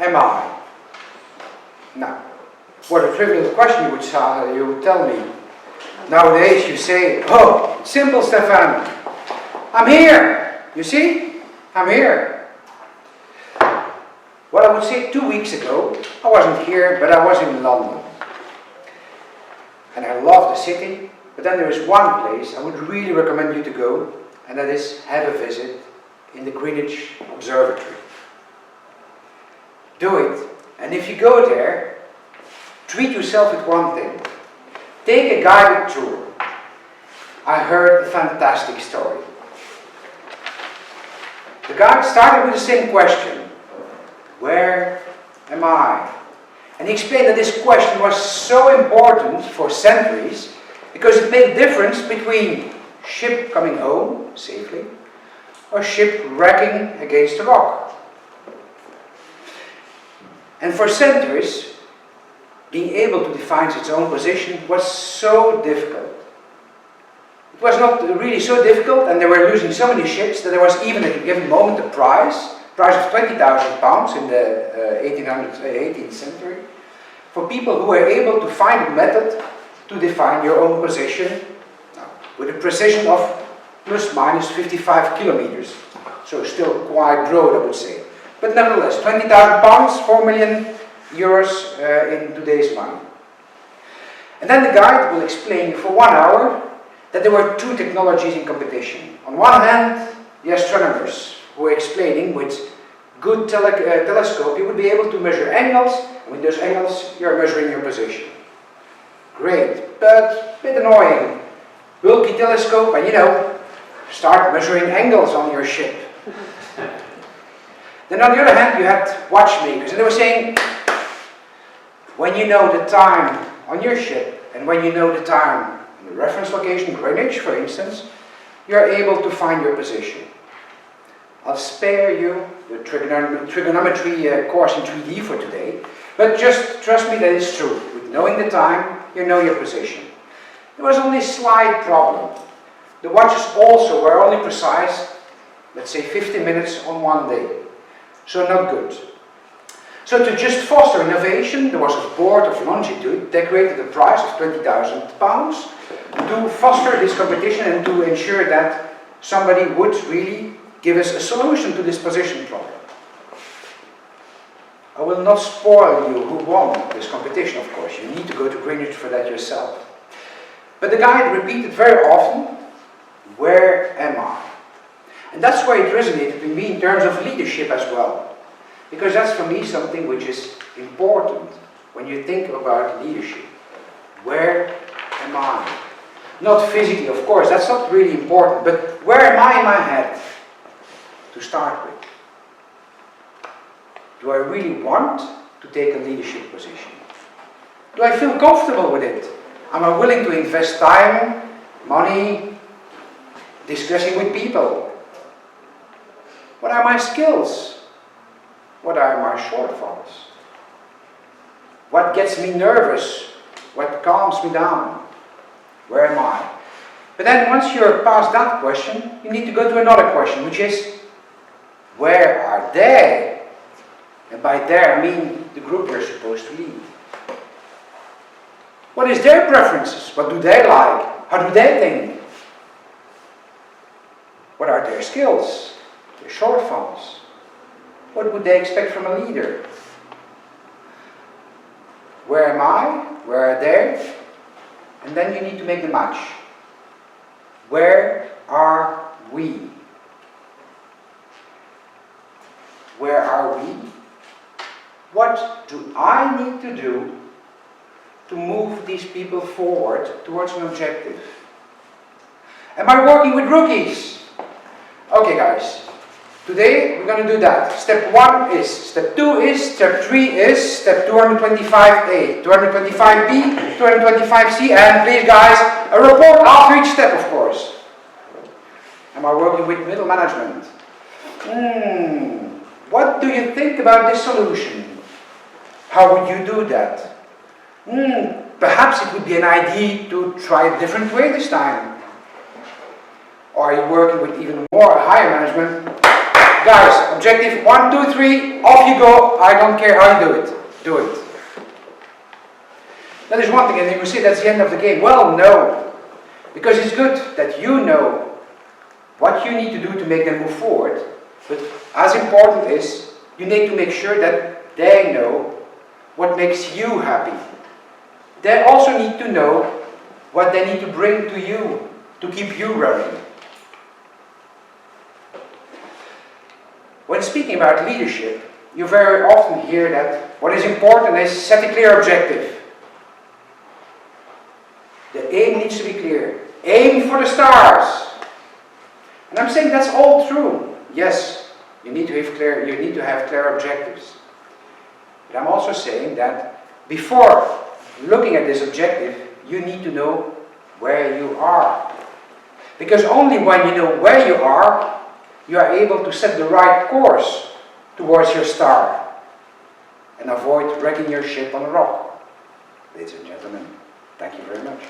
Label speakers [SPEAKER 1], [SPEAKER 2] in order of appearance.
[SPEAKER 1] am I? Now, what a trivial question you would tell me. Nowadays you say, oh, it's simple, Stephane. I'm here. You see? I'm here. Well, I would say 2 weeks ago, I wasn't here, but I was in London. And I love the city, but then there is one place I would really recommend you to go, and that is have a visit in the Greenwich Observatory. Do it, and if you go there, treat yourself with one thing. Take a guided tour. I heard a fantastic story. The guide started with the same question. Where am I? And he explained that this question was so important for centuries because it made a difference between ship coming home safely or ship wrecking against a rock. And for centuries, being able to define its own position was so difficult. It was not really so difficult, and they were losing so many ships that there was even at a given moment a price of £20,000 in the 18th century, for people who were able to find a method to define your own position with a precision of plus minus 55 kilometers. So still quite broad, I would say. But nevertheless, £20,000, 4 million euros in today's money. And then the guide will explain for 1 hour that there were two technologies in competition. On one hand, the astronomers who were explaining with good telescope you would be able to measure angles, and with those angles you're measuring your position. Great, but a bit annoying. Bulky telescope and start measuring angles on your ship. Then on the other hand you had watchmakers, and they were saying, when you know the time on your ship and when you know the time in the reference location, Greenwich for instance, you're able to find your position. I'll spare you the trigonometry course in 3D for today, but just trust me that it's true. With knowing the time, you know your position. There was only a slight problem. The watches also were only precise, let's say 50 minutes on one day. So not good. So to just foster innovation, there was a board of longitude decorated a prize of £20,000 to foster this competition and to ensure that somebody would really give us a solution to this position problem. I will not spoil you who won this competition, of course. You need to go to Greenwich for that yourself. But the guide repeated very often, where am I? And that's why it resonated with me in terms of leadership as well. Because that's for me something which is important when you think about leadership. Where am I? Not physically, of course, that's not really important, but where am I in my head? To start with. Do I really want to take a leadership position? Do I feel comfortable with it? Am I willing to invest time, money, discussing with people? What are my skills? What are my shortfalls? What gets me nervous? What calms me down? Where am I? But then once you're past that question, you need to go to another question, which is, where are they? And by there I mean the group you're supposed to lead. What is their preferences? What do they like? How do they think? What are their skills? Their shortfalls? What would they expect from a leader? Where am I? Where are they? And then you need to make the match. Where are we? Where are we? What do I need to do to move these people forward towards an objective? Am I working with rookies? Okay guys, today we're going to do that. Step 1 is, step 2 is, step 3 is, step 225A, 225B, 225C, and please guys, a report after each step of course. Am I working with middle management? What do you think about this solution? How would you do that? Perhaps it would be an idea to try a different way this time. Or are you working with even more higher management? guys, objective 1, 2, 3, off you go. I don't care how you do it. Do it. That is one thing, and you will say that's the end of the game. Well, no. Because it's good that you know what you need to do to make them move forward. But as important is, you need to make sure that they know what makes you happy. They also need to know what they need to bring to you to keep you running. When speaking about leadership, you very often hear that what is important is set a clear objective. The aim needs to be clear. Aim for the stars. And I'm saying that's all true. Yes, you need to have clear objectives. But I'm also saying that before looking at this objective, you need to know where you are. Because only when you know where you are able to set the right course towards your star and avoid wrecking your ship on a rock. Ladies and gentlemen, thank you very much.